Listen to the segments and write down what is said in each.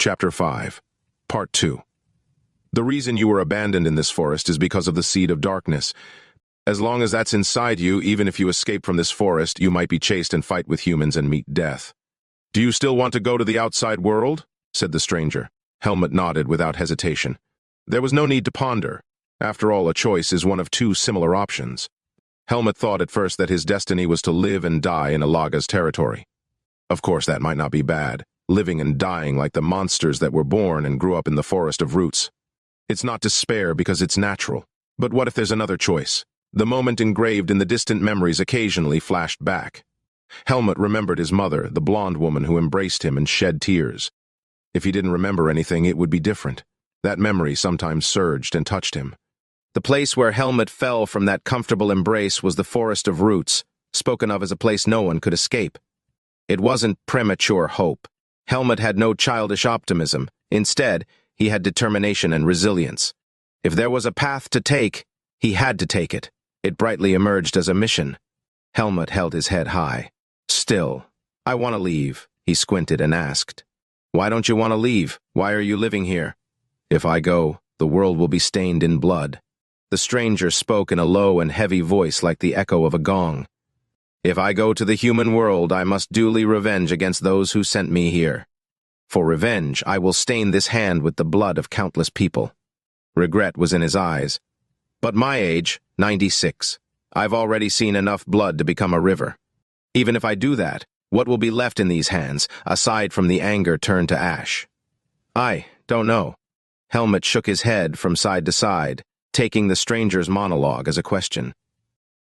Chapter 5, Part 2. The reason you were abandoned in this forest is because of the seed of darkness. As long as that's inside you, even if you escape from this forest, you might be chased and fight with humans and meet death. Do you still want to go to the outside world? Said the stranger. Helmut nodded without hesitation. There was no need to ponder. After all, a choice is one of two similar options. Helmut thought at first that his destiny was to live and die in Alaga's territory. Of course, that might not be bad, living and dying like the monsters that were born and grew up in the forest of roots. It's not despair because it's natural. But what if there's another choice? The moment engraved in the distant memories occasionally flashed back. Helmut remembered his mother, the blonde woman who embraced him and shed tears. If he didn't remember anything, it would be different. That memory sometimes surged and touched him. The place where Helmut fell from that comfortable embrace was the forest of roots, spoken of as a place no one could escape. It wasn't premature hope. Helmut had no childish optimism. Instead, he had determination and resilience. If there was a path to take, he had to take it. It brightly emerged as a mission. Helmut held his head high. Still, I want to leave, he squinted and asked. Why don't you want to leave? Why are you living here? If I go, the world will be stained in blood. The stranger spoke in a low and heavy voice like the echo of a gong. If I go to the human world, I must duly revenge against those who sent me here. For revenge, I will stain this hand with the blood of countless people. Regret was in his eyes. But my age, 96. I've already seen enough blood to become a river. Even if I do that, what will be left in these hands, aside from the anger turned to ash? I don't know. Helmut shook his head from side to side, taking the stranger's monologue as a question.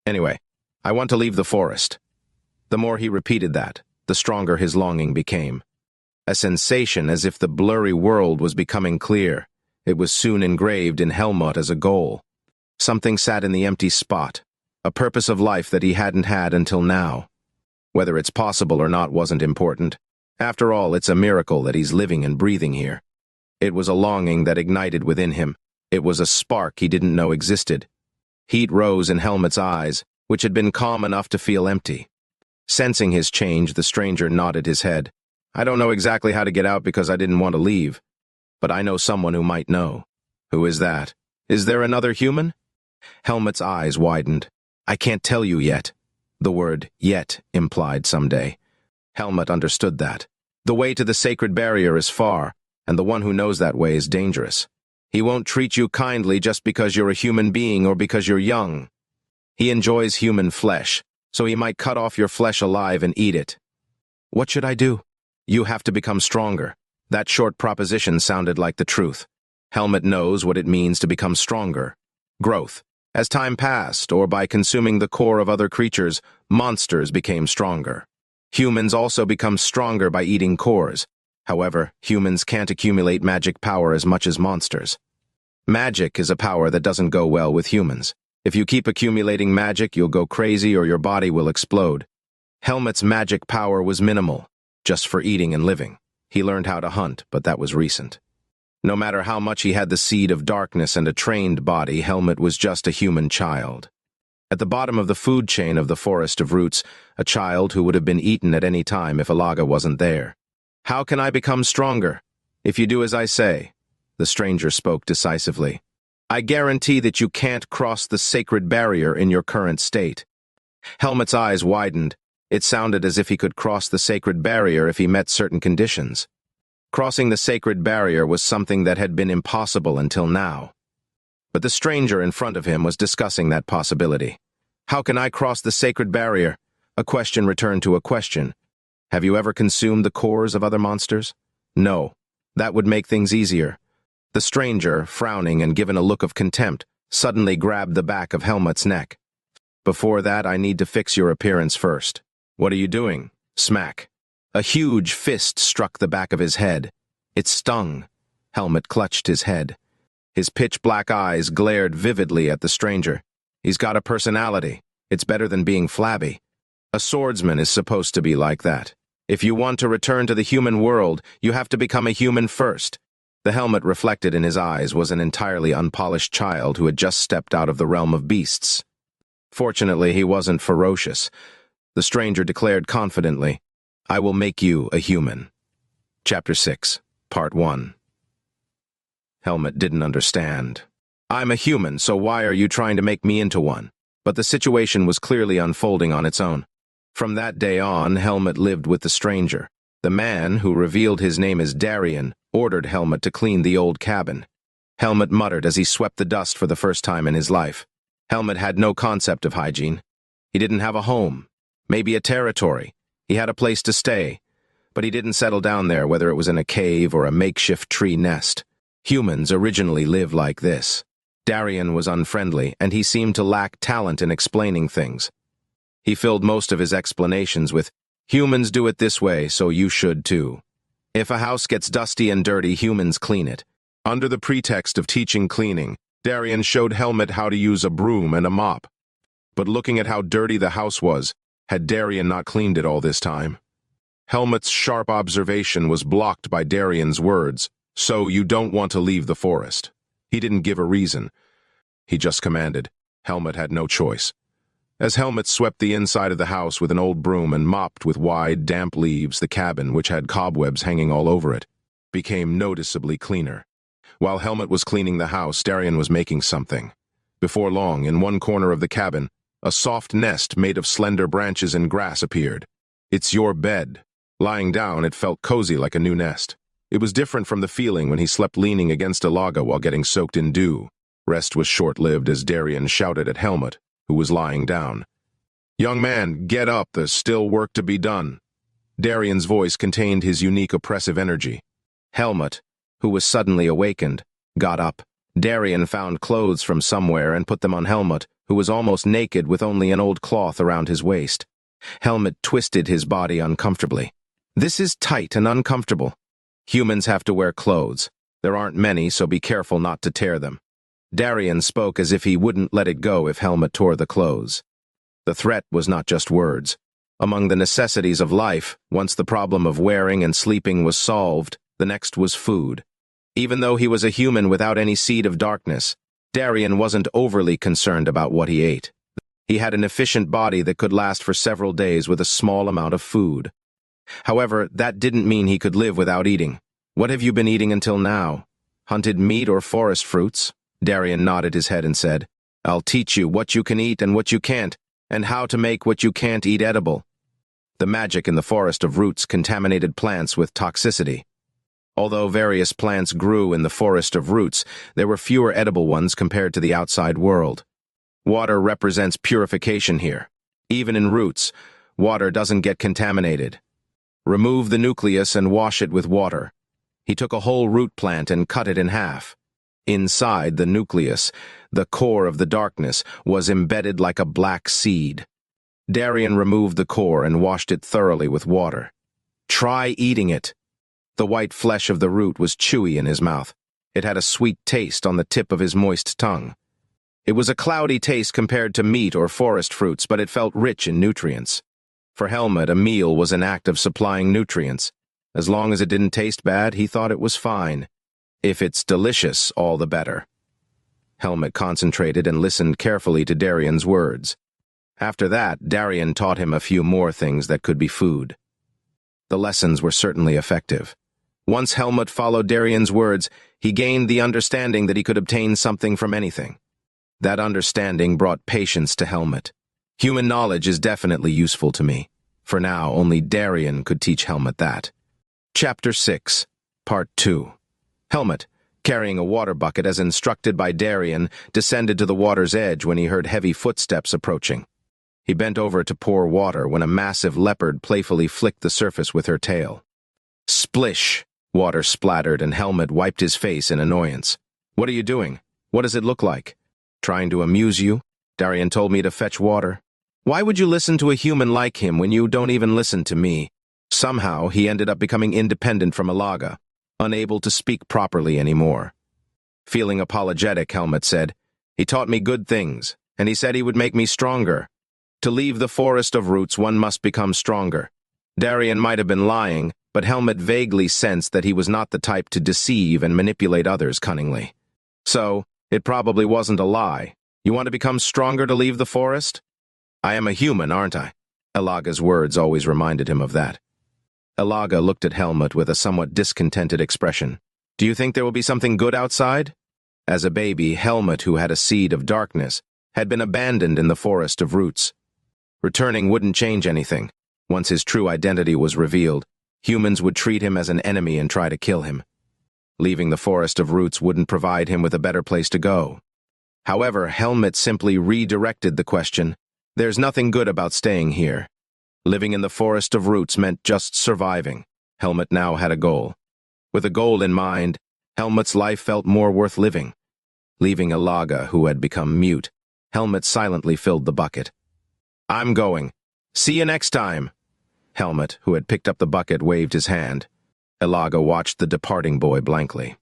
Anyway, I want to leave the forest. The more he repeated that, the stronger his longing became. A sensation as if the blurry world was becoming clear. It was soon engraved in Helmut as a goal. Something sat in the empty spot, a purpose of life that he hadn't had until now. Whether it's possible or not wasn't important. After all, it's a miracle that he's living and breathing here. It was a longing that ignited within him. It was a spark he didn't know existed. Heat rose in Helmut's eyes, which had been calm enough to feel empty. Sensing his change, the stranger nodded his head. I don't know exactly how to get out because I didn't want to leave. But I know someone who might know. Who is that? Is there another human? Helmut's eyes widened. I can't tell you yet. The word yet implied someday. Helmut understood that. The way to the sacred barrier is far, and the one who knows that way is dangerous. He won't treat you kindly just because you're a human being or because you're young. He enjoys human flesh, so he might cut off your flesh alive and eat it. What should I do? You have to become stronger. That short proposition sounded like the truth. Helmut knows what it means to become stronger. Growth. As time passed, or by consuming the core of other creatures, monsters became stronger. Humans also become stronger by eating cores. However, humans can't accumulate magic power as much as monsters. Magic is a power that doesn't go well with humans. If you keep accumulating magic, you'll go crazy or your body will explode. Helmut's magic power was minimal, just for eating and living. He learned how to hunt, but that was recent. No matter how much he had the seed of darkness and a trained body, Helmut was just a human child. At the bottom of the food chain of the forest of roots, a child who would have been eaten at any time if Alaga wasn't there. How can I become stronger? If you do as I say, the stranger spoke decisively. I guarantee that you can't cross the sacred barrier in your current state. Helmut's eyes widened. It sounded as if he could cross the sacred barrier if he met certain conditions. Crossing the sacred barrier was something that had been impossible until now. But the stranger in front of him was discussing that possibility. How can I cross the sacred barrier? A question returned to a question. Have you ever consumed the cores of other monsters? No. That would make things easier. The stranger, frowning and given a look of contempt, suddenly grabbed the back of Helmut's neck. Before that, I need to fix your appearance first. What are you doing? Smack. A huge fist struck the back of his head. It stung. Helmut clutched his head. His pitch-black eyes glared vividly at the stranger. He's got a personality. It's better than being flabby. A swordsman is supposed to be like that. If you want to return to the human world, you have to become a human first. The Helmut reflected in his eyes was an entirely unpolished child who had just stepped out of the realm of beasts. Fortunately, he wasn't ferocious. The stranger declared confidently, I will make you a human. Chapter 6. Part 1. Helmut didn't understand. I'm a human, so why are you trying to make me into one? But the situation was clearly unfolding on its own. From that day on, Helmut lived with the stranger. The man, who revealed his name as Darien, ordered Helmut to clean the old cabin. Helmut muttered as he swept the dust for the first time in his life. Helmut had no concept of hygiene. He didn't have a home, maybe a territory. He had a place to stay, but he didn't settle down there, whether it was in a cave or a makeshift tree nest. Humans originally live like this. Darien was unfriendly, and he seemed to lack talent in explaining things. He filled most of his explanations with, "Humans do it this way, so you should too. If a house gets dusty and dirty, humans clean it." Under the pretext of teaching cleaning, Darien showed Helmut how to use a broom and a mop. But looking at how dirty the house was, had Darien not cleaned it all this time? Helmut's sharp observation was blocked by Darien's words, "So you don't want to leave the forest." He didn't give a reason. He just commanded. Helmut had no choice. As Helmut swept the inside of the house with an old broom and mopped with wide, damp leaves the cabin, which had cobwebs hanging all over it, became noticeably cleaner. While Helmut was cleaning the house, Darien was making something. Before long, in one corner of the cabin, a soft nest made of slender branches and grass appeared. "It's your bed." Lying down, it felt cozy like a new nest. It was different from the feeling when he slept leaning against a loggia while getting soaked in dew. Rest was short-lived as Darien shouted at Helmut, who was lying down. "Young man, get up, there's still work to be done." Darien's voice contained his unique oppressive energy. Helmut, who was suddenly awakened, got up. Darien found clothes from somewhere and put them on Helmut, who was almost naked with only an old cloth around his waist. Helmut twisted his body uncomfortably. "This is tight and uncomfortable. Humans have to wear clothes. There aren't many, so be careful not to tear them." Darien spoke as if he wouldn't let it go if Helmut tore the clothes. The threat was not just words. Among the necessities of life, once the problem of wearing and sleeping was solved, the next was food. Even though he was a human without any seed of darkness, Darien wasn't overly concerned about what he ate. He had an efficient body that could last for several days with a small amount of food. However, that didn't mean he could live without eating. "What have you been eating until now? Hunted meat or forest fruits?" Darien nodded his head and said, "I'll teach you what you can eat and what you can't, and how to make what you can't eat edible." The magic in the forest of roots contaminated plants with toxicity. Although various plants grew in the forest of roots, there were fewer edible ones compared to the outside world. Water represents purification here. Even in roots, water doesn't get contaminated. Remove the nucleus and wash it with water. He took a whole root plant and cut it in half. Inside the nucleus, the core of the darkness, was embedded like a black seed. Darien removed the core and washed it thoroughly with water. "Try eating it." The white flesh of the root was chewy in his mouth. It had a sweet taste on the tip of his moist tongue. It was a cloudy taste compared to meat or forest fruits, but it felt rich in nutrients. For Helmut, a meal was an act of supplying nutrients. As long as it didn't taste bad, he thought it was fine. If it's delicious, all the better. Helmut concentrated and listened carefully to Darien's words. After that, Darien taught him a few more things that could be food. The lessons were certainly effective. Once Helmut followed Darien's words, he gained the understanding that he could obtain something from anything. That understanding brought patience to Helmut. Human knowledge is definitely useful to me. For now, only Darien could teach Helmut that. Chapter 6, Part 2. Helmut, carrying a water bucket as instructed by Darien, descended to the water's edge when he heard heavy footsteps approaching. He bent over to pour water when a massive leopard playfully flicked the surface with her tail. Splish! Water splattered and Helmut wiped his face in annoyance. "What are you doing? What does it look like?" "Trying to amuse you? Darien told me to fetch water." "Why would you listen to a human like him when you don't even listen to me?" Somehow, he ended up becoming independent from Alaga, unable to speak properly anymore. Feeling apologetic, Helmut said, "He taught me good things, and he said he would make me stronger. To leave the forest of roots, one must become stronger." Darien might have been lying, but Helmut vaguely sensed that he was not the type to deceive and manipulate others cunningly. So, it probably wasn't a lie. "You want to become stronger to leave the forest?" "I am a human, aren't I?" Alaga's words always reminded him of that. Elaga looked at Helmut with a somewhat discontented expression. "Do you think there will be something good outside?" As a baby, Helmut, who had a seed of darkness, had been abandoned in the forest of roots. Returning wouldn't change anything. Once his true identity was revealed, humans would treat him as an enemy and try to kill him. Leaving the forest of roots wouldn't provide him with a better place to go. However, Helmut simply redirected the question. There's nothing good about staying here. Living in the forest of roots meant just surviving. Helmut now had a goal. With a goal in mind, Helmut's life felt more worth living. Leaving Elaga, who had become mute, Helmut silently filled the bucket. "I'm going. See you next time." Helmut, who had picked up the bucket, waved his hand. Elaga watched the departing boy blankly.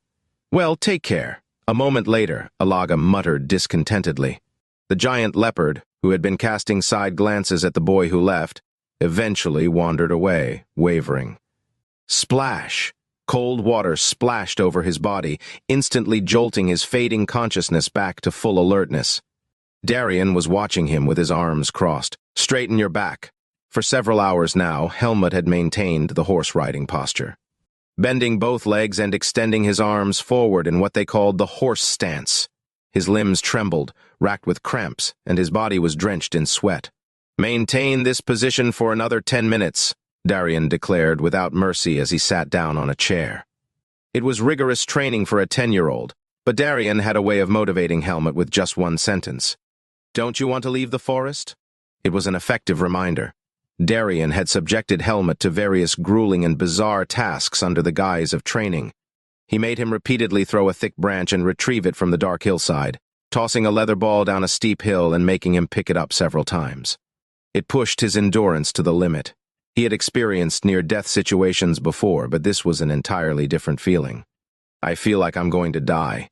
"Well, take care." A moment later, Elaga muttered discontentedly. The giant leopard, who had been casting side glances at the boy who left, eventually wandered away, wavering. Splash! Cold water splashed over his body, instantly jolting his fading consciousness back to full alertness. Darien was watching him with his arms crossed. "Straighten your back." For several hours now, Helmut had maintained the horse-riding posture, bending both legs and extending his arms forward in what they called the horse stance. His limbs trembled, racked with cramps, and his body was drenched in sweat. "Maintain this position for another 10 minutes, Darien declared without mercy as he sat down on a chair. It was rigorous training for a 10-year-old, but Darien had a way of motivating Helmut with just one sentence. "Don't you want to leave the forest?" It was an effective reminder. Darien had subjected Helmut to various grueling and bizarre tasks under the guise of training. He made him repeatedly throw a thick branch and retrieve it from the dark hillside, tossing a leather ball down a steep hill and making him pick it up several times. It pushed his endurance to the limit. He had experienced near-death situations before, but this was an entirely different feeling. "I feel like I'm going to die."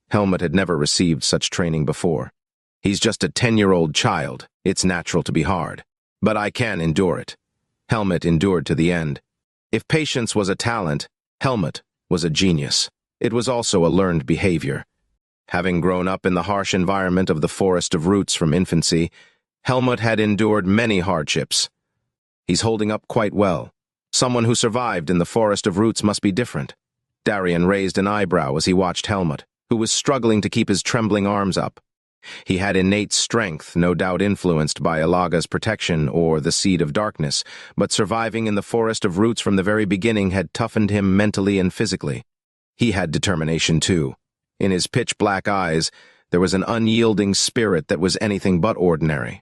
Helmut had never received such training before. "He's just a 10-year-old child. It's natural to be hard. But I can endure it." Helmut endured to the end. If patience was a talent, Helmut was a genius. It was also a learned behavior. Having grown up in the harsh environment of the Forest of Roots from infancy, Helmut had endured many hardships. He's holding up quite well. Someone who survived in the Forest of Roots must be different. Darien raised an eyebrow as he watched Helmut, who was struggling to keep his trembling arms up. He had innate strength, no doubt influenced by Elaga's protection or the Seed of Darkness, but surviving in the Forest of Roots from the very beginning had toughened him mentally and physically. He had determination, too. In his pitch-black eyes, there was an unyielding spirit that was anything but ordinary.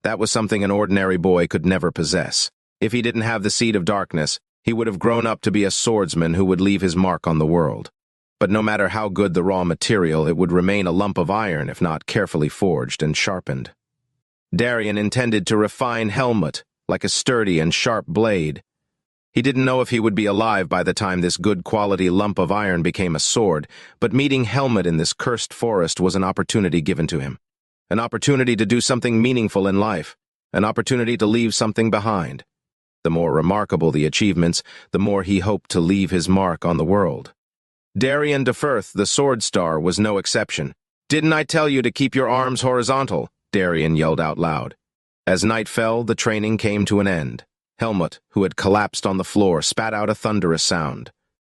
That was something an ordinary boy could never possess. If he didn't have the Seed of Darkness, he would have grown up to be a swordsman who would leave his mark on the world. But no matter how good the raw material, it would remain a lump of iron if not carefully forged and sharpened. Darien intended to refine Helmut like a sturdy and sharp blade. He didn't know if he would be alive by the time this good-quality lump of iron became a sword, but meeting Helmut in this cursed forest was an opportunity given to him. An opportunity to do something meaningful in life, an opportunity to leave something behind. The more remarkable the achievements, the more he hoped to leave his mark on the world. Darien de Firth, the Sword Star, was no exception. "Didn't I tell you to keep your arms horizontal?" Darien yelled out loud. As night fell, the training came to an end. Helmut, who had collapsed on the floor, spat out a thunderous sound.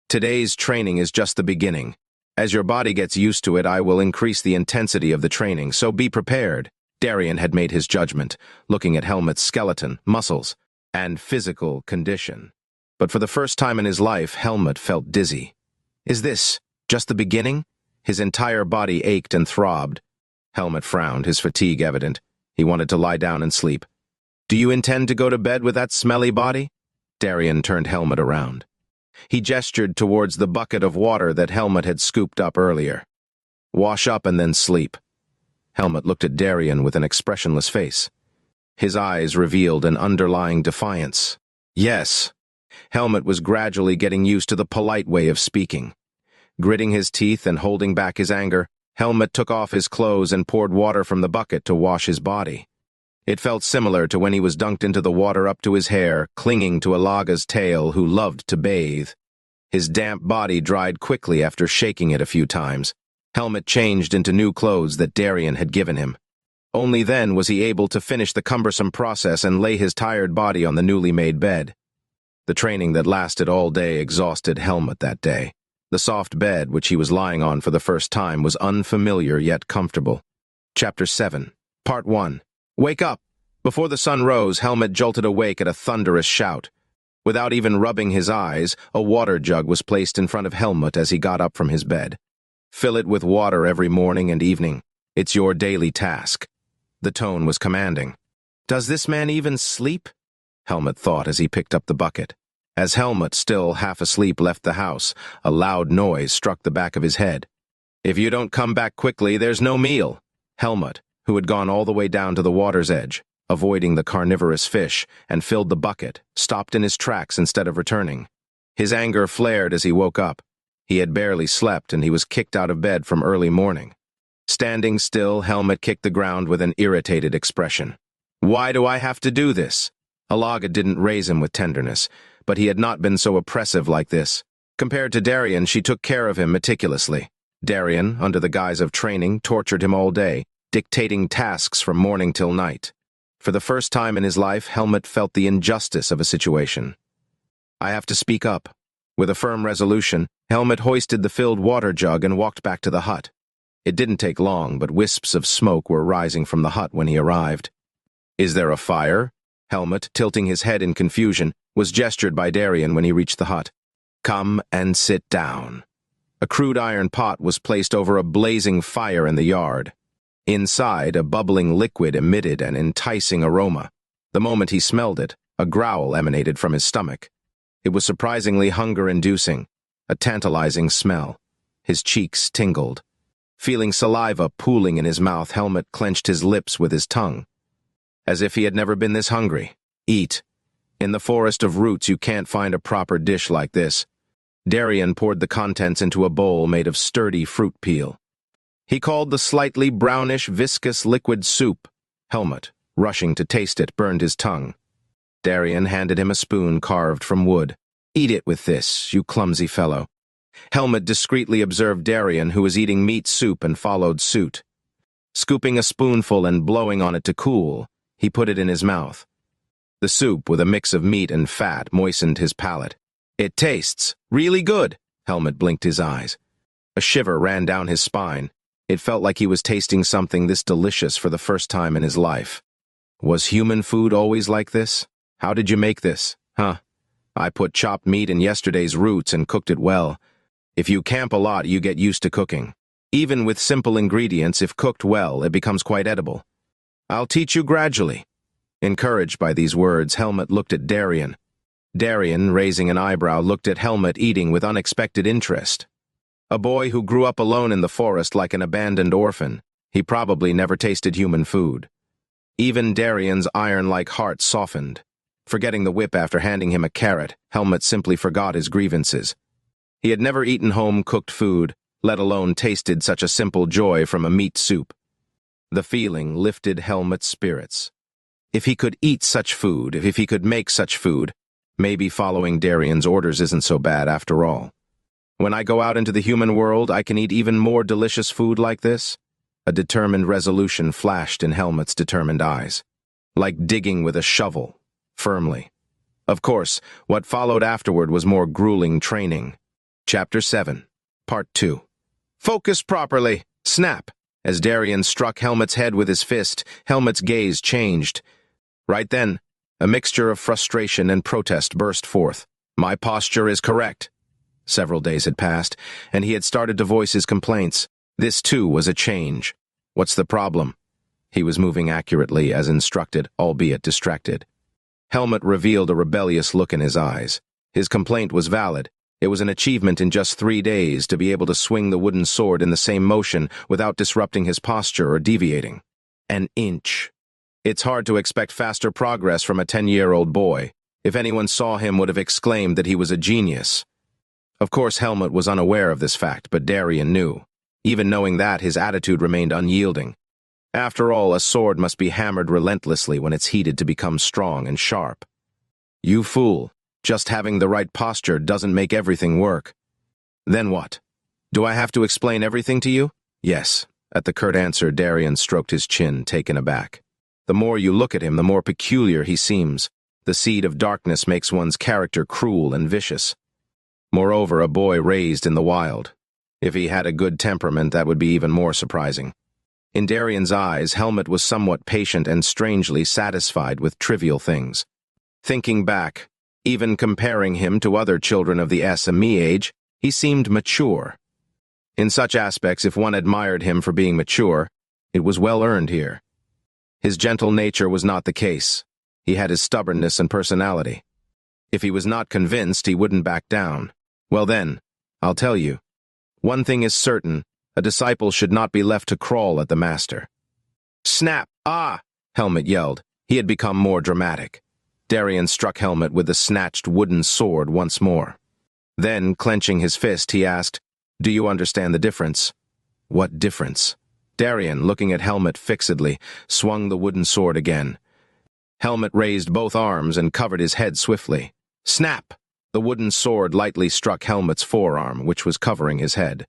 "Today's training is just the beginning. As your body gets used to it, I will increase the intensity of the training, so be prepared." Darien had made his judgment, looking at Helmut's skeleton, muscles, and physical condition. But for the first time in his life, Helmut felt dizzy. Is this just the beginning? His entire body ached and throbbed. Helmut frowned, his fatigue evident. He wanted to lie down and sleep. "Do you intend to go to bed with that smelly body?" Darien turned Helmut around. He gestured towards the bucket of water that Helmut had scooped up earlier. "Wash up and then sleep." Helmut looked at Darien with an expressionless face. His eyes revealed an underlying defiance. "Yes." Helmut was gradually getting used to the polite way of speaking. Gritting his teeth and holding back his anger, Helmut took off his clothes and poured water from the bucket to wash his body. It felt similar to when he was dunked into the water up to his hair, clinging to Elaga's tail, who loved to bathe. His damp body dried quickly after shaking it a few times. Helmut changed into new clothes that Darien had given him. Only then was he able to finish the cumbersome process and lay his tired body on the newly made bed. The training that lasted all day exhausted Helmut that day. The soft bed which he was lying on for the first time was unfamiliar yet comfortable. Chapter 7, Part 1. Wake up! Before the sun rose, Helmut jolted awake at a thunderous shout. Without even rubbing his eyes, a water jug was placed in front of Helmut as he got up from his bed. Fill it with water every morning and evening. It's your daily task. The tone was commanding. Does this man even sleep? Helmut thought as he picked up the bucket. As Helmut, still half asleep, left the house, a loud noise struck the back of his head. If you don't come back quickly, there's no meal. Helmut, who had gone all the way down to the water's edge, avoiding the carnivorous fish, and filled the bucket, stopped in his tracks instead of returning. His anger flared as he woke up. He had barely slept, and he was kicked out of bed from early morning. Standing still, Helmut kicked the ground with an irritated expression. Why do I have to do this? Alaga didn't raise him with tenderness, but he had not been so oppressive like this. Compared to Darien, she took care of him meticulously. Darien, under the guise of training, tortured him all day, dictating tasks from morning till night. For the first time in his life, Helmut felt the injustice of a situation. I have to speak up. With a firm resolution, Helmut hoisted the filled water jug and walked back to the hut. It didn't take long, but wisps of smoke were rising from the hut when he arrived. Is there a fire? Helmut, tilting his head in confusion, was gestured by Darien when he reached the hut. Come and sit down. A crude iron pot was placed over a blazing fire in the yard. Inside, a bubbling liquid emitted an enticing aroma. The moment he smelled it, a growl emanated from his stomach. It was surprisingly hunger-inducing, a tantalizing smell. His cheeks tingled. Feeling saliva pooling in his mouth, Helmut clenched his lips with his tongue. As if he had never been this hungry. Eat. In the forest of roots you can't find a proper dish like this. Darien poured the contents into a bowl made of sturdy fruit peel. He called the slightly brownish, viscous liquid soup. Helmut, rushing to taste it, burned his tongue. Darien handed him a spoon carved from wood. Eat it with this, you clumsy fellow. Helmut discreetly observed Darien, who was eating meat soup, and followed suit. Scooping a spoonful and blowing on it to cool, he put it in his mouth. The soup, with a mix of meat and fat, moistened his palate. It tastes really good, Helmut blinked his eyes. A shiver ran down his spine. It felt like he was tasting something this delicious for the first time in his life. Was human food always like this? How did you make this? Huh? I put chopped meat in yesterday's roots and cooked it well. If you camp a lot, you get used to cooking. Even with simple ingredients, if cooked well, it becomes quite edible. I'll teach you gradually. Encouraged by these words, Helmut looked at Darien. Darien, raising an eyebrow, looked at Helmut eating with unexpected interest. A boy who grew up alone in the forest like an abandoned orphan, he probably never tasted human food. Even Darien's iron-like heart softened. Forgetting the whip after handing him a carrot, Helmut simply forgot his grievances. He had never eaten home-cooked food, let alone tasted such a simple joy from a meat soup. The feeling lifted Helmut's spirits. If he could eat such food, if he could make such food, maybe following Darien's orders isn't so bad after all. When I go out into the human world, I can eat even more delicious food like this? A determined resolution flashed in Helmut's determined eyes. Like digging with a shovel, firmly. Of course, what followed afterward was more grueling training. Chapter 7, Part 2. Focus properly! Snap! As Darien struck Helmut's head with his fist, Helmut's gaze changed. Right then, a mixture of frustration and protest burst forth. My posture is correct. Several days had passed, and he had started to voice his complaints. This, too, was a change. What's the problem? He was moving accurately, as instructed, albeit distracted. Helmut revealed a rebellious look in his eyes. His complaint was valid. It was an achievement in just 3 days to be able to swing the wooden sword in the same motion without disrupting his posture or deviating. An inch. It's hard to expect faster progress from a 10-year-old boy. If anyone saw him, would have exclaimed that he was a genius. Of course, Helmut was unaware of this fact, but Darien knew. Even knowing that, his attitude remained unyielding. After all, a sword must be hammered relentlessly when it's heated to become strong and sharp. You fool. Just having the right posture doesn't make everything work. Then what? Do I have to explain everything to you? Yes. At the curt answer, Darien stroked his chin, taken aback. The more you look at him, the more peculiar he seems. The seed of darkness makes one's character cruel and vicious. Moreover, a boy raised in the wild. If he had a good temperament, that would be even more surprising. In Darien's eyes, Helmut was somewhat patient and strangely satisfied with trivial things. Thinking back, even comparing him to other children of the SME age, he seemed mature. In such aspects, if one admired him for being mature, it was well earned here. His gentle nature was not the case. He had his stubbornness and personality. If he was not convinced, he wouldn't back down. Well then, I'll tell you. One thing is certain, a disciple should not be left to crawl at the master. Snap! Ah! Helmut yelled. He had become more dramatic. Darien struck Helmut with the snatched wooden sword once more. Then, clenching his fist, he asked, "Do you understand the difference?" "What difference?" Darien, looking at Helmut fixedly, swung the wooden sword again. Helmut raised both arms and covered his head swiftly. Snap! The wooden sword lightly struck Helmut's forearm, which was covering his head.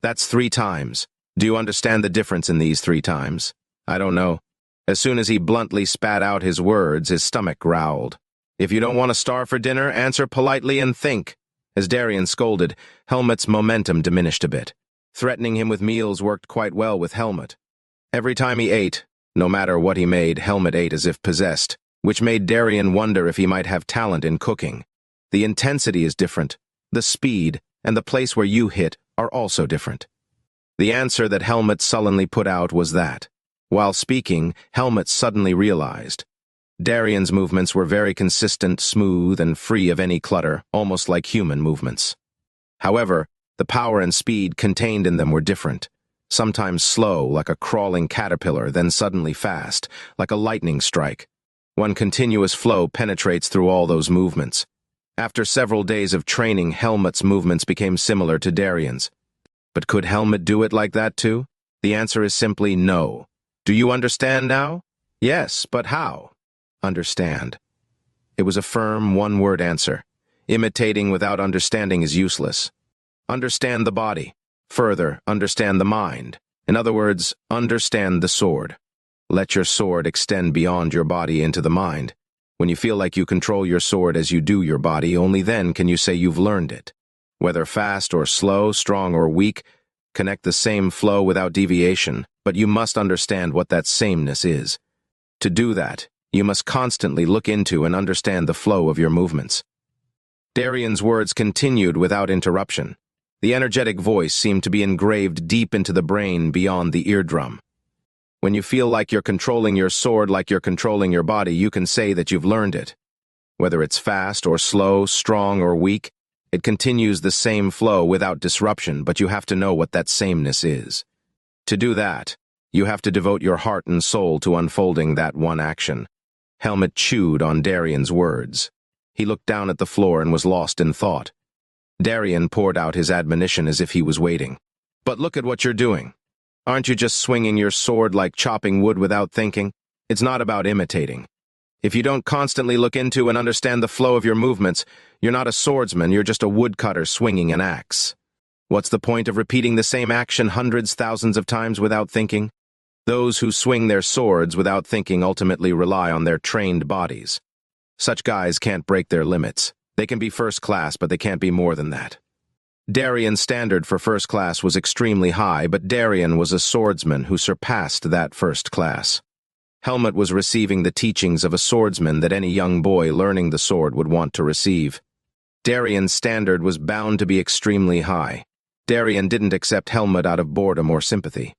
"That's 3 times. Do you understand the difference in these 3 times?" "I don't know." As soon as he bluntly spat out his words, his stomach growled. "If you don't want to starve for dinner, answer politely and think." As Darien scolded, Helmut's momentum diminished a bit. Threatening him with meals worked quite well with Helmut. Every time he ate, no matter what he made, Helmut ate as if possessed, which made Darien wonder if he might have talent in cooking. The intensity is different. The speed and the place where you hit are also different. The answer that Helmut sullenly put out was that. While speaking, Helmut suddenly realized. Darien's movements were very consistent, smooth, and free of any clutter, almost like human movements. However, the power and speed contained in them were different. Sometimes slow, like a crawling caterpillar, then suddenly fast, like a lightning strike. One continuous flow penetrates through all those movements. After several days of training, Helmut's movements became similar to Darien's. But could Helmut do it like that too? The answer is simply no. Do you understand now? Yes, but how? Understand. It was a firm, one-word answer. Imitating without understanding is useless. Understand the body. Further, understand the mind. In other words, understand the sword. Let your sword extend beyond your body into the mind. When you feel like you control your sword as you do your body, only then can you say you've learned it. Whether fast or slow, strong or weak, connect the same flow without deviation, but you must understand what that sameness is. To do that, you must constantly look into and understand the flow of your movements. Darien's words continued without interruption. The energetic voice seemed to be engraved deep into the brain beyond the eardrum. When you feel like you're controlling your sword like you're controlling your body, you can say that you've learned it. Whether it's fast or slow, strong or weak, it continues the same flow without disruption, but you have to know what that sameness is. To do that, you have to devote your heart and soul to unfolding that one action. Helmut chewed on Darien's words. He looked down at the floor and was lost in thought. Darien poured out his admonition as if he was waiting. "But look at what you're doing. Aren't you just swinging your sword like chopping wood without thinking? It's not about imitating. If you don't constantly look into and understand the flow of your movements, you're not a swordsman, you're just a woodcutter swinging an axe. What's the point of repeating the same action hundreds, thousands of times without thinking? Those who swing their swords without thinking ultimately rely on their trained bodies. Such guys can't break their limits. They can be first class, but they can't be more than that." Darien's standard for first class was extremely high, but Darien was a swordsman who surpassed that first class. Helmut was receiving the teachings of a swordsman that any young boy learning the sword would want to receive. Darien's standard was bound to be extremely high. Darien didn't accept Helmut out of boredom or sympathy.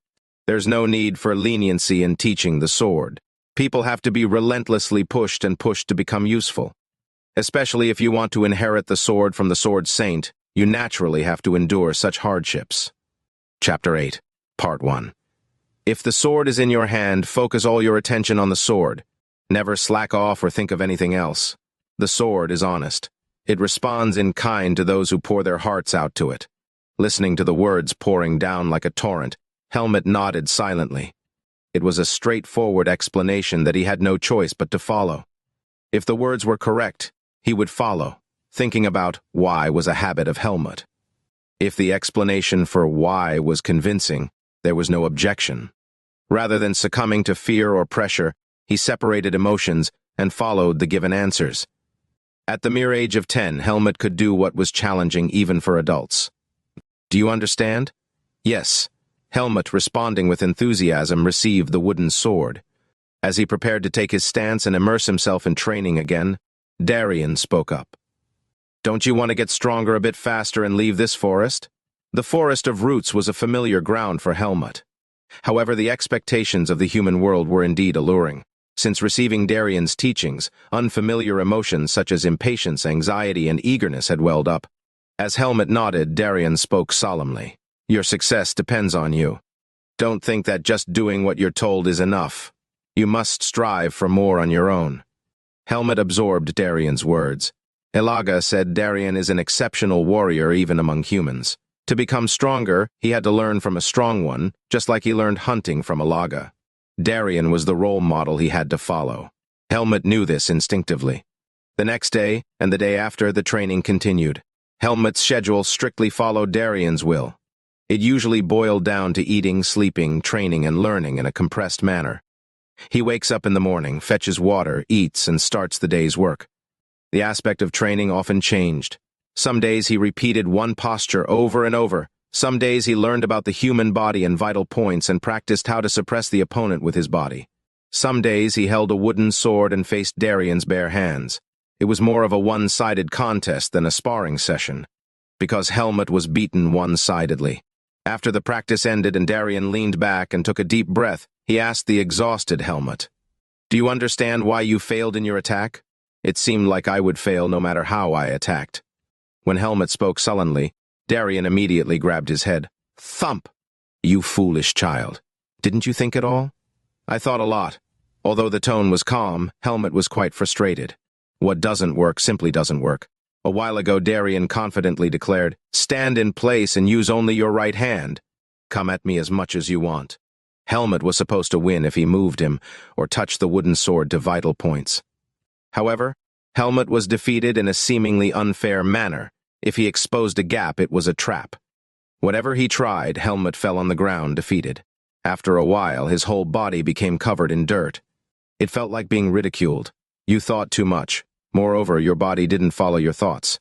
There's no need for leniency in teaching the sword. People have to be relentlessly pushed and pushed to become useful. Especially if you want to inherit the sword from the Sword Saint, you naturally have to endure such hardships. Chapter 8, Part 1. If the sword is in your hand, focus all your attention on the sword. Never slack off or think of anything else. The sword is honest. It responds in kind to those who pour their hearts out to it. Listening to the words pouring down like a torrent, Helmut nodded silently. It was a straightforward explanation that he had no choice but to follow. If the words were correct, he would follow. Thinking about why was a habit of Helmut. If the explanation for why was convincing, there was no objection. Rather than succumbing to fear or pressure, he separated emotions and followed the given answers. At the mere age of 10, Helmut could do what was challenging even for adults. Do you understand? Yes. Helmut, responding with enthusiasm, received the wooden sword. As he prepared to take his stance and immerse himself in training again, Darien spoke up. Don't you want to get stronger a bit faster and leave this forest? The forest of roots was a familiar ground for Helmut. However, the expectations of the human world were indeed alluring. Since receiving Darien's teachings, unfamiliar emotions such as impatience, anxiety, and eagerness had welled up. As Helmut nodded, Darien spoke solemnly. Your success depends on you. Don't think that just doing what you're told is enough. You must strive for more on your own. Helmut absorbed Darien's words. Elaga said Darien is an exceptional warrior even among humans. To become stronger, he had to learn from a strong one, just like he learned hunting from Elaga. Darien was the role model he had to follow. Helmut knew this instinctively. The next day, and the day after, the training continued. Helmut's schedule strictly followed Darien's will. It usually boiled down to eating, sleeping, training, and learning in a compressed manner. He wakes up in the morning, fetches water, eats, and starts the day's work. The aspect of training often changed. Some days he repeated one posture over and over. Some days he learned about the human body and vital points and practiced how to suppress the opponent with his body. Some days he held a wooden sword and faced Darien's bare hands. It was more of a one-sided contest than a sparring session, because Helmut was beaten one-sidedly. After the practice ended and Darien leaned back and took a deep breath, he asked the exhausted Helmut, "Do you understand why you failed in your attack? It seemed like I would fail no matter how I attacked." When Helmut spoke sullenly, Darien immediately grabbed his head. Thump! You foolish child. Didn't you think at all? I thought a lot. Although the tone was calm, Helmut was quite frustrated. What doesn't work simply doesn't work. A while ago, Darien confidently declared, "Stand in place and use only your right hand. Come at me as much as you want." Helmut was supposed to win if he moved him or touched the wooden sword to vital points. However, Helmut was defeated in a seemingly unfair manner. If he exposed a gap, it was a trap. Whatever he tried, Helmut fell on the ground defeated. After a while, his whole body became covered in dirt. It felt like being ridiculed. You thought too much. Moreover, your body didn't follow your thoughts.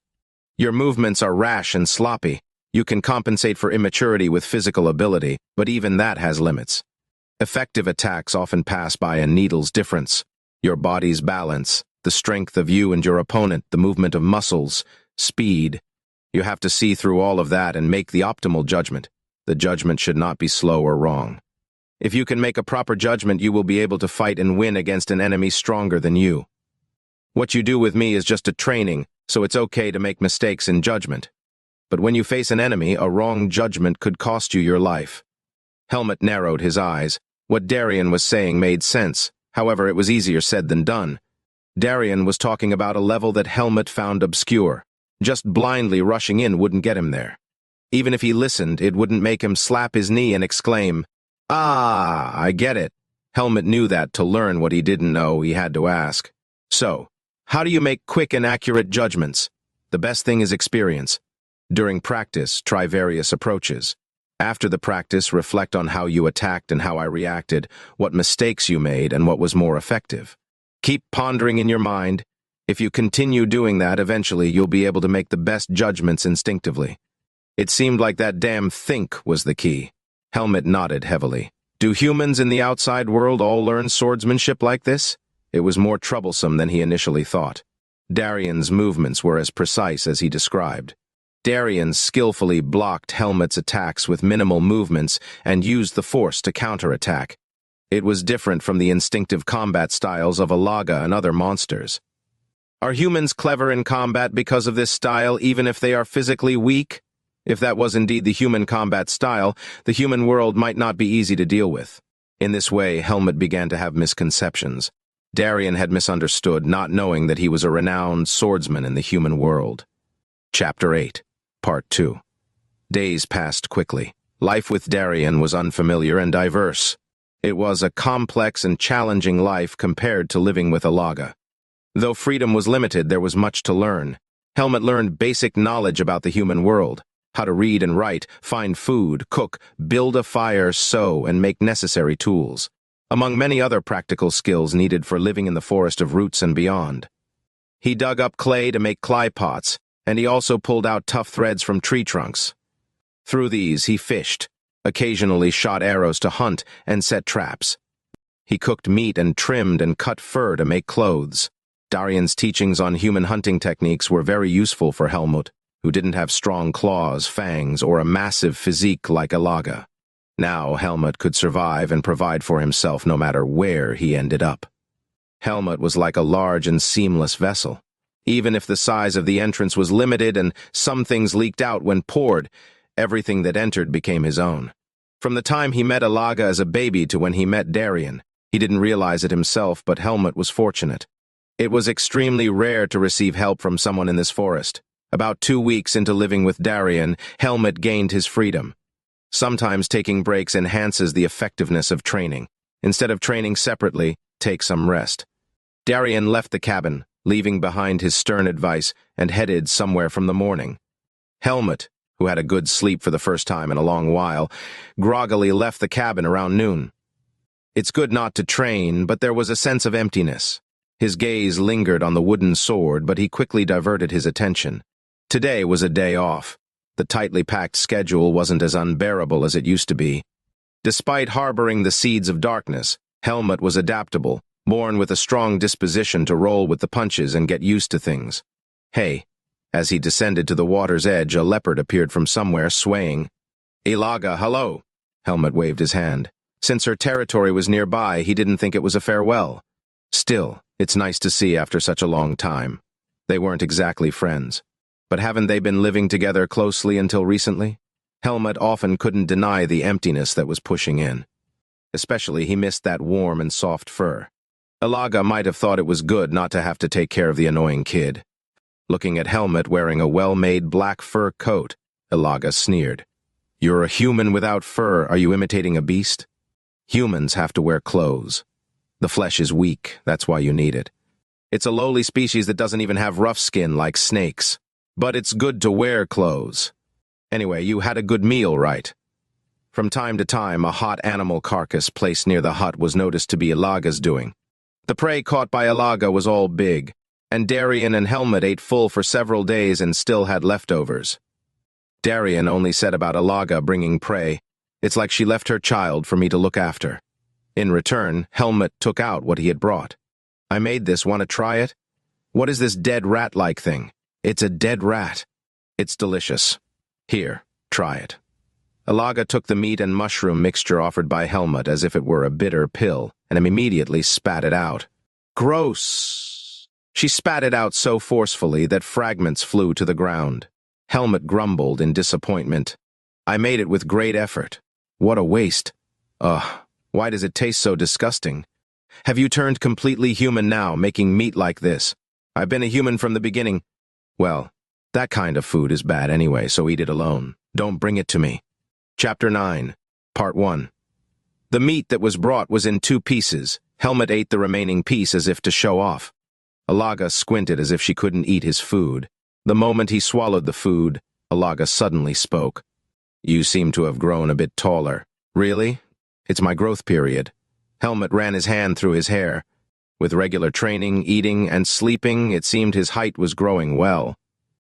Your movements are rash and sloppy. You can compensate for immaturity with physical ability, but even that has limits. Effective attacks often pass by a needle's difference. Your body's balance, the strength of you and your opponent, the movement of muscles, speed. You have to see through all of that and make the optimal judgment. The judgment should not be slow or wrong. If you can make a proper judgment, you will be able to fight and win against an enemy stronger than you. What you do with me is just a training, so it's okay to make mistakes in judgment. But when you face an enemy, a wrong judgment could cost you your life. Helmut narrowed his eyes. What Darien was saying made sense. However, it was easier said than done. Darien was talking about a level that Helmut found obscure. Just blindly rushing in wouldn't get him there. Even if he listened, it wouldn't make him slap his knee and exclaim, "Ah, I get it." Helmut knew that to learn what he didn't know, he had to ask. So, how do you make quick and accurate judgments? The best thing is experience. During practice, try various approaches. After the practice, reflect on how you attacked and how I reacted, what mistakes you made, and what was more effective. Keep pondering in your mind. If you continue doing that, eventually you'll be able to make the best judgments instinctively. It seemed like that damn think was the key. Helmut nodded heavily. Do humans in the outside world all learn swordsmanship like this? It was more troublesome than he initially thought. Darien's movements were as precise as he described. Darien skillfully blocked Helmut's attacks with minimal movements and used the force to counterattack. It was different from the instinctive combat styles of Elaga and other monsters. Are humans clever in combat because of this style, even if they are physically weak? If that was indeed the human combat style, the human world might not be easy to deal with. In this way, Helmut began to have misconceptions. Darien had misunderstood, not knowing that he was a renowned swordsman in the human world. Chapter 8, Part 2. Days passed quickly. Life with Darien was unfamiliar and diverse. It was a complex and challenging life compared to living with Elaga. Though freedom was limited, there was much to learn. Helmut learned basic knowledge about the human world, how to read and write, find food, cook, build a fire, sew, and make necessary tools. among many other practical skills needed for living in the forest of roots and beyond. He dug up clay to make clay pots, and he also pulled out tough threads from tree trunks. Through these, he fished, occasionally shot arrows to hunt, and set traps. He cooked meat and trimmed and cut fur to make clothes. Darien's teachings on human hunting techniques were very useful for Helmut, who didn't have strong claws, fangs, or a massive physique like Ilaga. Now Helmut could survive and provide for himself no matter where he ended up. Helmut was like a large and seamless vessel. Even if the size of the entrance was limited and some things leaked out when poured, everything that entered became his own. From the time he met Ilaga as a baby to when he met Darien, he didn't realize it himself, but Helmut was fortunate. It was extremely rare to receive help from someone in this forest. About 2 weeks into living with Darien, Helmut gained his freedom. Sometimes taking breaks enhances the effectiveness of training. Instead of training separately, take some rest. Darien left the cabin, leaving behind his stern advice, and headed somewhere from the morning. Helmut, who had a good sleep for the first time in a long while, groggily left the cabin around noon. It's good not to train, but there was a sense of emptiness. His gaze lingered on the wooden sword, but he quickly diverted his attention. Today was a day off. The tightly packed schedule wasn't as unbearable as it used to be. Despite harboring the seeds of darkness, Helmut was adaptable, born with a strong disposition to roll with the punches and get used to things. Hey, as he descended to the water's edge, a leopard appeared from somewhere, swaying. Ilaga, hello! Helmut waved his hand. Since her territory was nearby, he didn't think it was a farewell. Still, it's nice to see after such a long time. They weren't exactly friends. But haven't they been living together closely until recently? Helmut often couldn't deny the emptiness that was pushing in. Especially, he missed that warm and soft fur. Ilaga might have thought it was good not to have to take care of the annoying kid. Looking at Helmut wearing a well-made black fur coat, Ilaga sneered. You're a human without fur. Are you imitating a beast? Humans have to wear clothes. The flesh is weak, that's why you need it. It's a lowly species that doesn't even have rough skin like snakes. But it's good to wear clothes. Anyway, you had a good meal, right? From time to time, a hot animal carcass placed near the hut was noticed to be Ilaga's doing. The prey caught by Ilaga was all big, and Darien and Helmut ate full for several days and still had leftovers. Darien only said about Ilaga bringing prey, it's like she left her child for me to look after. In return, Helmut took out what he had brought. I made this, want to try it? What is this dead rat-like thing? It's a dead rat. It's delicious. Here, try it. Ilaga took the meat and mushroom mixture offered by Helmut as if it were a bitter pill, and immediately spat it out. Gross! She spat it out so forcefully that fragments flew to the ground. Helmut grumbled in disappointment. I made it with great effort. What a waste. Ugh, why does it taste so disgusting? Have you turned completely human now, making meat like this? I've been a human from the beginning. Well, that kind of food is bad anyway, so eat it alone. Don't bring it to me. Chapter 9, Part 1. The meat that was brought was in 2 pieces. Helmut ate the remaining piece as if to show off. Ilaga squinted as if she couldn't eat his food. The moment he swallowed the food, Ilaga suddenly spoke. You seem to have grown a bit taller. Really? It's my growth period. Helmut ran his hand through his hair. With regular training, eating, and sleeping, it seemed his height was growing well.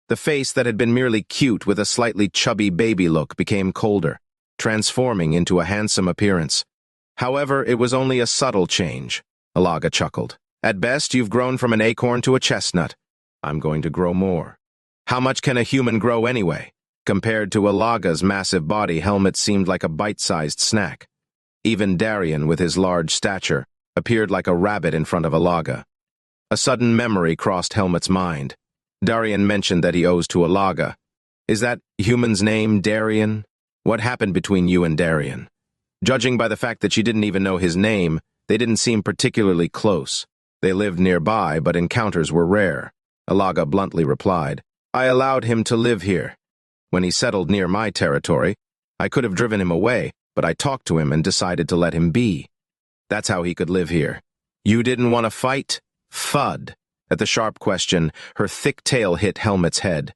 The face that had been merely cute with a slightly chubby baby look became colder, transforming into a handsome appearance. However, it was only a subtle change. Ilaga chuckled. At best, you've grown from an acorn to a chestnut. I'm going to grow more. How much can a human grow anyway? Compared to Ilaga's massive body, Helmut seemed like a bite-sized snack. Even Darien, with his large stature, appeared like a rabbit in front of Ilaga. A sudden memory crossed Helmut's mind. Darien mentioned that he owes to Ilaga. Is that human's name, Darien? What happened between you and Darien? Judging by the fact that she didn't even know his name, they didn't seem particularly close. They lived nearby, but encounters were rare. Ilaga bluntly replied, I allowed him to live here. When he settled near my territory, I could have driven him away, but I talked to him and decided to let him be. That's how he could live here. You didn't want to fight? Thud. At the sharp question, her thick tail hit Helmut's head.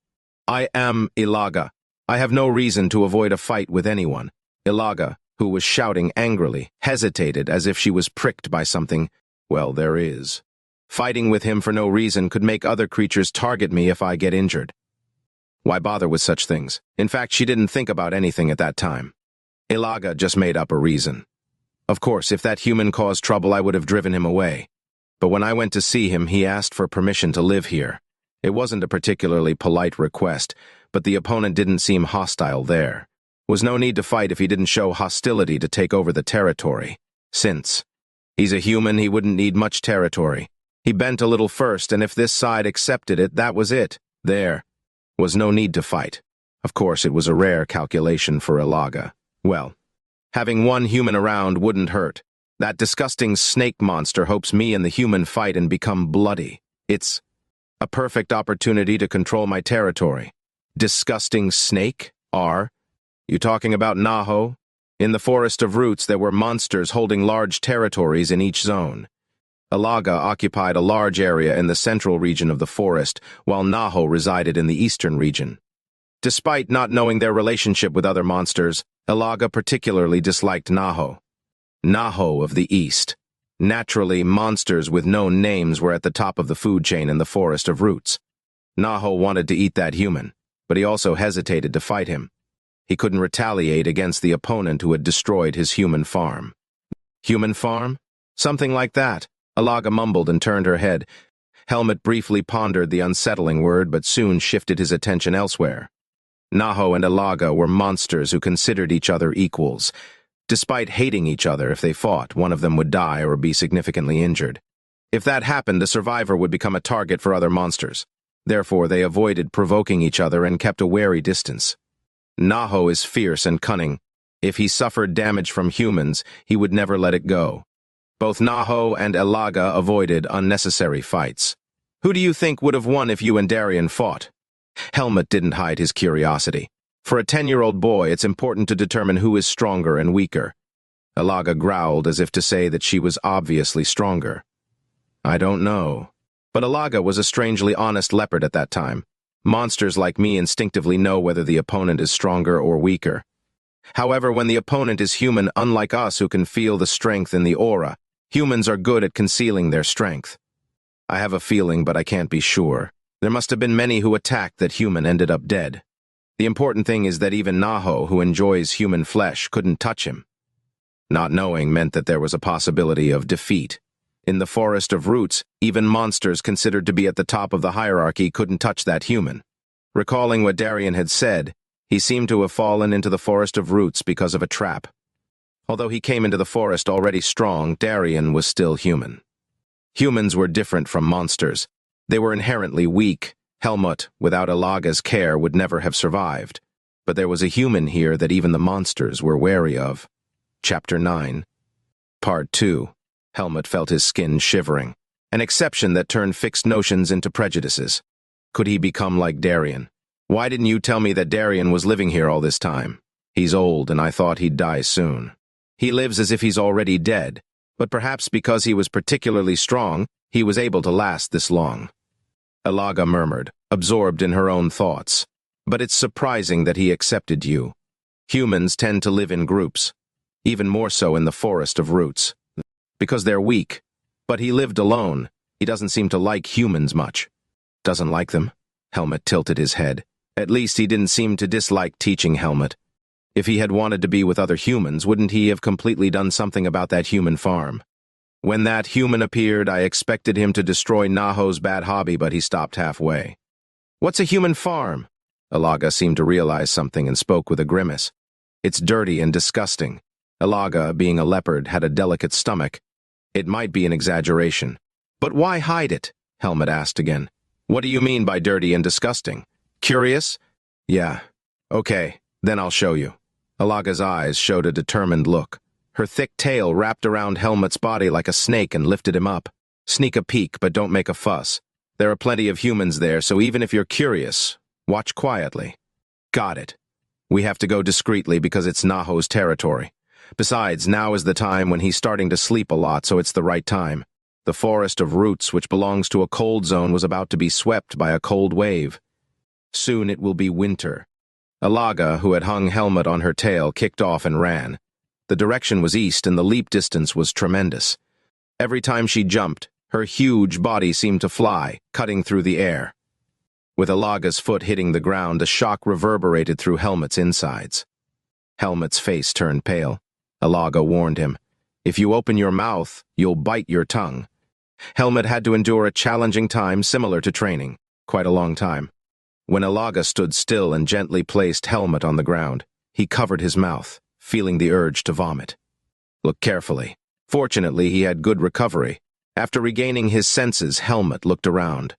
I am Ilaga. I have no reason to avoid a fight with anyone. Ilaga, who was shouting angrily, hesitated as if she was pricked by something. Well, there is. Fighting with him for no reason could make other creatures target me if I get injured. Why bother with such things? In fact, she didn't think about anything at that time. Ilaga just made up a reason. Of course, if that human caused trouble, I would have driven him away. But when I went to see him, he asked for permission to live here. It wasn't a particularly polite request, but the opponent didn't seem hostile there. Was no need to fight if he didn't show hostility to take over the territory. Since he's a human, he wouldn't need much territory. He bent a little first, and if this side accepted it, that was it. There was no need to fight. Of course, it was a rare calculation for Ilaga. Well, having one human around wouldn't hurt. That disgusting snake monster hopes me and the human fight and become bloody. It's a perfect opportunity to control my territory. Disgusting snake? You talking about Naho? In the Forest of Roots, there were monsters holding large territories in each zone. Ilaga occupied a large area in the central region of the forest, while Naho resided in the eastern region. Despite not knowing their relationship with other monsters, Ilaga particularly disliked Naho. Naho of the East. Naturally, monsters with known names were at the top of the food chain in the Forest of Roots. Naho wanted to eat that human, but he also hesitated to fight him. He couldn't retaliate against the opponent who had destroyed his human farm. Human farm? Something like that. Ilaga mumbled and turned her head. Helmut briefly pondered the unsettling word, but soon shifted his attention elsewhere. Naho and Ilaga were monsters who considered each other equals. Despite hating each other, if they fought, one of them would die or be significantly injured. If that happened, the survivor would become a target for other monsters. Therefore, they avoided provoking each other and kept a wary distance. Naho is fierce and cunning. If he suffered damage from humans, he would never let it go. Both Naho and Ilaga avoided unnecessary fights. Who do you think would have won if you and Darien fought? Helmut didn't hide his curiosity. For a 10-year-old boy, it's important to determine who is stronger and weaker. Ilaga growled as if to say that she was obviously stronger. I don't know. But Ilaga was a strangely honest leopard at that time. Monsters like me instinctively know whether the opponent is stronger or weaker. However, when the opponent is human, unlike us who can feel the strength in the aura, humans are good at concealing their strength. I have a feeling, but I can't be sure. There must have been many who attacked that human ended up dead. The important thing is that even Naho, who enjoys human flesh, couldn't touch him. Not knowing meant that there was a possibility of defeat. In the Forest of Roots, even monsters considered to be at the top of the hierarchy couldn't touch that human. Recalling what Darien had said, he seemed to have fallen into the Forest of Roots because of a trap. Although he came into the forest already strong, Darien was still human. Humans were different from monsters. They were inherently weak. Helmut, without Ilaga's care, would never have survived. But there was a human here that even the monsters were wary of. Chapter 9. Part 2. Helmut felt his skin shivering. An exception that turned fixed notions into prejudices. Could he become like Darien? Why didn't you tell me that Darien was living here all this time? He's old, and I thought he'd die soon. He lives as if he's already dead, but perhaps because he was particularly strong, he was able to last this long. Ilaga murmured, absorbed in her own thoughts. But it's surprising that he accepted you. Humans tend to live in groups, even more so in the Forest of Roots, because they're weak. But he lived alone. He doesn't seem to like humans much. Doesn't like them? Helmut tilted his head. At least he didn't seem to dislike teaching Helmut. If he had wanted to be with other humans, wouldn't he have completely done something about that human farm? When that human appeared, I expected him to destroy Naho's bad hobby, but he stopped halfway. What's a human farm? Ilaga seemed to realize something and spoke with a grimace. It's dirty and disgusting. Ilaga, being a leopard, had a delicate stomach. It might be an exaggeration. But why hide it? Helmut asked again. What do you mean by dirty and disgusting? Curious? Yeah. Okay, then I'll show you. Ilaga's eyes showed a determined look. Her thick tail wrapped around Helmut's body like a snake and lifted him up. Sneak a peek, but don't make a fuss. There are plenty of humans there, so even if you're curious, watch quietly. Got it. We have to go discreetly because it's Naho's territory. Besides, now is the time when he's starting to sleep a lot, so it's the right time. The Forest of Roots, which belongs to a cold zone, was about to be swept by a cold wave. Soon it will be winter. Ilaga, who had hung Helmut on her tail, kicked off and ran. The direction was east and the leap distance was tremendous. Every time she jumped, her huge body seemed to fly, cutting through the air. With Alaga's foot hitting the ground, a shock reverberated through Helmut's insides. Helmut's face turned pale. Alaga warned him, "If you open your mouth, you'll bite your tongue." Helmut had to endure a challenging time similar to training, quite a long time. When Alaga stood still and gently placed Helmut on the ground, he covered his mouth, feeling the urge to vomit. Look carefully. Fortunately, he had good recovery. After regaining his senses, Helmut looked around.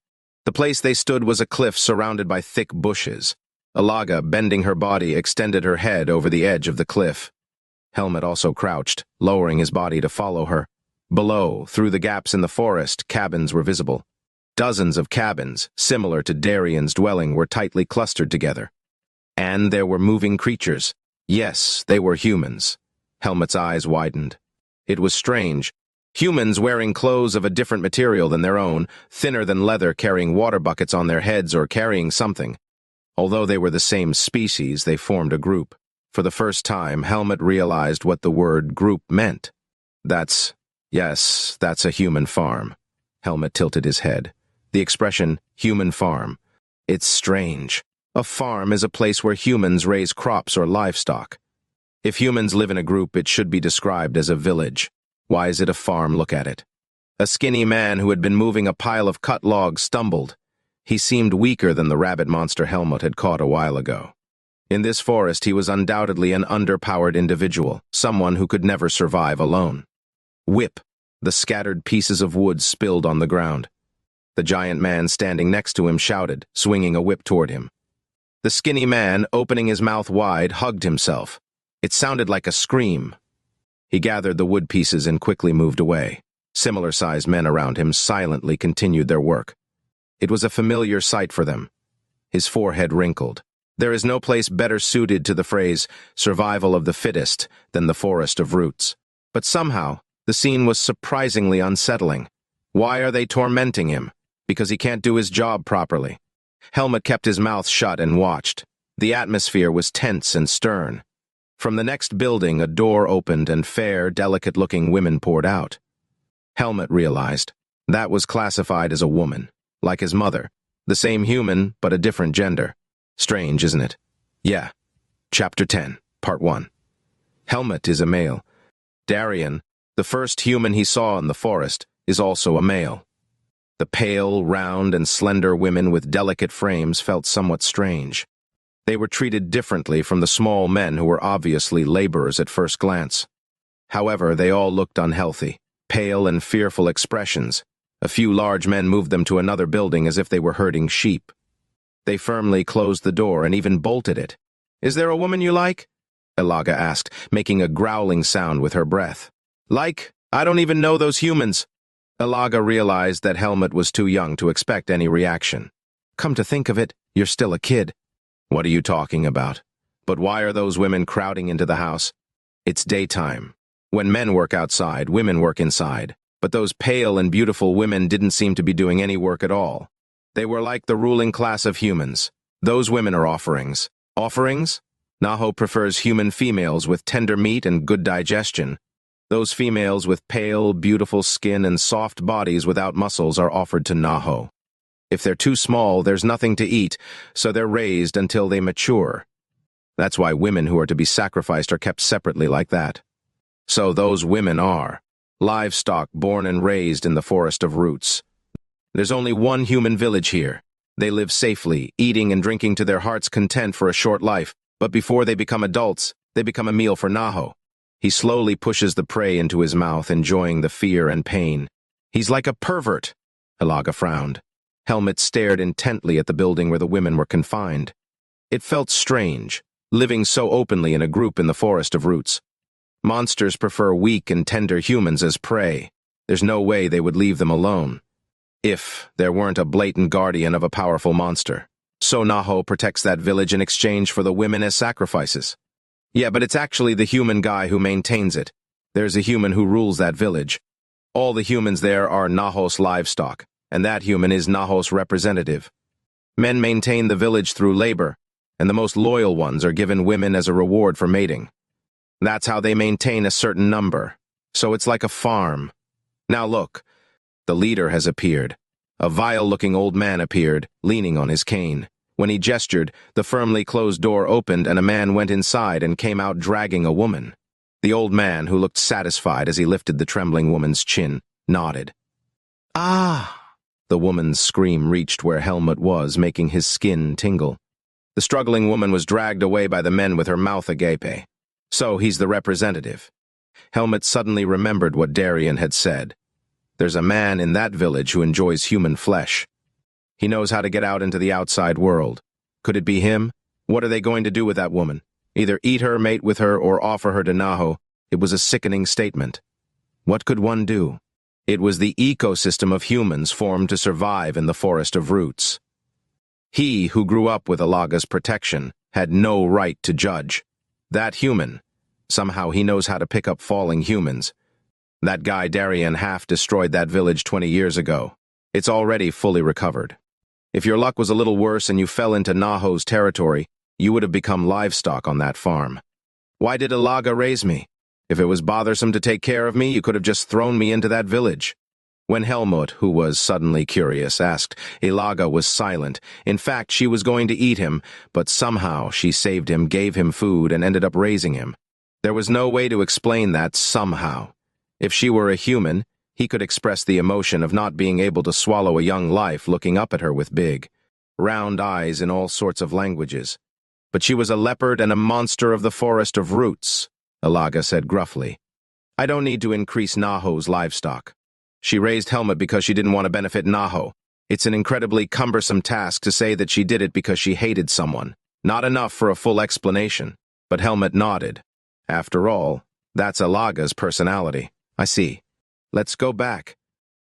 The place they stood was a cliff surrounded by thick bushes. Alaga, bending her body, extended her head over the edge of the cliff. Helmut also crouched, lowering his body to follow her. Below, through the gaps in the forest, cabins were visible. Dozens of cabins, similar to Darien's dwelling, were tightly clustered together. And there were moving creatures. Yes, they were humans. Helmut's eyes widened. It was strange. Humans wearing clothes of a different material than their own, thinner than leather, carrying water buckets on their heads or carrying something. Although they were the same species, they formed a group. For the first time, Helmut realized what the word group meant. Yes, that's a human farm. Helmut tilted his head. The expression, human farm. It's strange. A farm is a place where humans raise crops or livestock. If humans live in a group, it should be described as a village. Why is it a farm? Look at it. A skinny man who had been moving a pile of cut logs stumbled. He seemed weaker than the rabbit monster Helmut had caught a while ago. In this forest, he was undoubtedly an underpowered individual, someone who could never survive alone. Whip! The scattered pieces of wood spilled on the ground. The giant man standing next to him shouted, swinging a whip toward him. The skinny man, opening his mouth wide, hugged himself. It sounded like a scream. He gathered the wood pieces and quickly moved away. Similar-sized men around him silently continued their work. It was a familiar sight for them. His forehead wrinkled. There is no place better suited to the phrase, survival of the fittest, than the forest of roots. But somehow, the scene was surprisingly unsettling. Why are they tormenting him? Because he can't do his job properly. Helmut kept his mouth shut and watched. The atmosphere was tense and stern. From the next building, a door opened and fair, delicate-looking women poured out. Helmut realized that was classified as a woman, like his mother, the same human but a different gender. Strange, isn't it? Yeah. Chapter 10, Part 1. Helmut is a male. Darien, the first human he saw in the forest, is also a male. The pale, round, and slender women with delicate frames felt somewhat strange. They were treated differently from the small men who were obviously laborers at first glance. However, they all looked unhealthy, pale and fearful expressions. A few large men moved them to another building as if they were herding sheep. They firmly closed the door and even bolted it. "Is there a woman you like?" Alaga asked, making a growling sound with her breath. "Like? I don't even know those humans." Alaga realized that Helmut was too young to expect any reaction. "Come to think of it, you're still a kid." "What are you talking about? But why are those women crowding into the house?" "It's daytime. When men work outside, women work inside. But those pale and beautiful women didn't seem to be doing any work at all. They were like the ruling class of humans. Those women are offerings." "Offerings?" "Naho prefers human females with tender meat and good digestion. Those females with pale, beautiful skin and soft bodies without muscles are offered to Naho. If they're too small, there's nothing to eat, so they're raised until they mature. That's why women who are to be sacrificed are kept separately like that. So those women are livestock born and raised in the forest of roots. There's only one human village here. They live safely, eating and drinking to their heart's content for a short life, but before they become adults, they become a meal for Naho. He slowly pushes the prey into his mouth, enjoying the fear and pain. He's like a pervert." Alaga frowned. Helmut stared intently at the building where the women were confined. It felt strange, living so openly in a group in the forest of roots. Monsters prefer weak and tender humans as prey. There's no way they would leave them alone. If there weren't a blatant guardian of a powerful monster. So Naho protects that village in exchange for the women as sacrifices. Yeah, but it's actually the human guy who maintains it. There's a human who rules that village. All the humans there are Nahos livestock, and that human is Nahos' representative. Men maintain the village through labor, and the most loyal ones are given women as a reward for mating. That's how they maintain a certain number. So it's like a farm. Now look, the leader has appeared. A vile-looking old man appeared, leaning on his cane. When he gestured, the firmly closed door opened and a man went inside and came out dragging a woman. The old man, who looked satisfied as he lifted the trembling woman's chin, nodded. "Ah!" The woman's scream reached where Helmut was, making his skin tingle. The struggling woman was dragged away by the men with her mouth agape. So he's the representative. Helmut suddenly remembered what Darien had said. There's a man in that village who enjoys human flesh. He knows how to get out into the outside world. Could it be him? What are they going to do with that woman? Either eat her, mate with her, or offer her to Naho. It was a sickening statement. What could one do? It was the ecosystem of humans formed to survive in the forest of roots. He, who grew up with Alaga's protection, had no right to judge. That human, somehow he knows how to pick up falling humans. That guy Darien half destroyed that village 20 years ago. It's already fully recovered. If your luck was a little worse and you fell into Naho's territory, you would have become livestock on that farm. Why did Alaga raise me? If it was bothersome to take care of me, you could have just thrown me into that village. When Helmut, who was suddenly curious, asked, Alaga was silent. In fact, she was going to eat him, but somehow she saved him, gave him food, and ended up raising him. There was no way to explain that somehow. If she were a human, he could express the emotion of not being able to swallow a young life looking up at her with big, round eyes in all sorts of languages. But she was a leopard and a monster of the forest of roots, Alaga said gruffly. I don't need to increase Naho's livestock. She raised Helmut because she didn't want to benefit Naho. It's an incredibly cumbersome task to say that she did it because she hated someone. Not enough for a full explanation. But Helmut nodded. After all, that's Alaga's personality. I see. Let's go back.